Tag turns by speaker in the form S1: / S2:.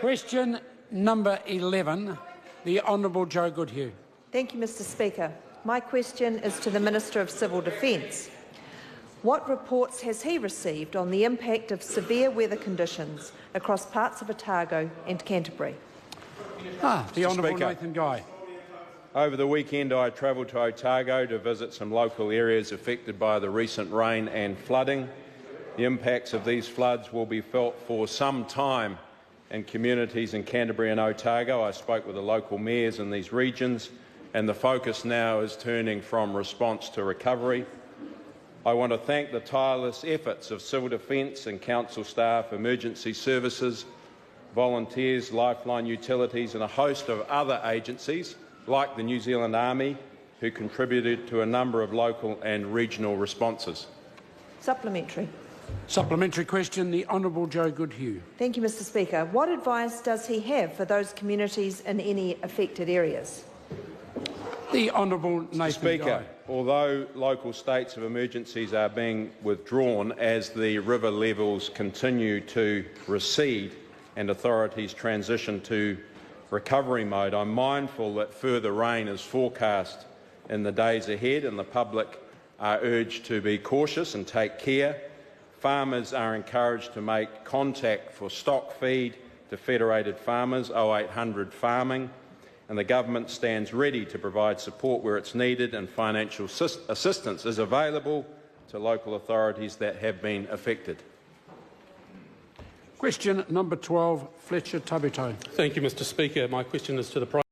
S1: Question number 11, the Honourable Jo Goodhew.
S2: Thank you, Mr Speaker. My question is to the Minister of Civil Defence. What reports has he received on the impact of severe weather conditions across parts of Otago and Canterbury?
S1: The Honourable Nathan Guy.
S3: Over the weekend I travelled to Otago to visit some local areas affected by the recent rain and flooding. The impacts of these floods will be felt for some time in communities in Canterbury and Otago. I spoke with the local mayors in these regions, and the focus now is turning from response to recovery. I want to thank the tireless efforts of Civil Defence and Council staff, emergency services, volunteers, Lifeline Utilities and a host of other agencies like the New Zealand Army who contributed to a number of local and regional responses.
S2: Supplementary.
S1: Supplementary question, the Honourable Jo Goodhew.
S2: Thank you, Mr Speaker. What advice does he have for those communities in any affected areas?
S1: The Honourable Nathan Guy.
S3: Speaker, although local states of emergencies are being withdrawn as the river levels continue to recede and authorities transition to recovery mode, I'm mindful that further rain is forecast in the days ahead and the public are urged to be cautious and take care. Farmers are encouraged to make contact for stock feed to Federated Farmers 0800 Farming, and the government stands ready to provide support where it's needed, and financial assistance is available to local authorities that have been affected.
S1: Question number 12, Fletcher Tabuto.
S4: Thank you, Mr Speaker. My question is to the Prime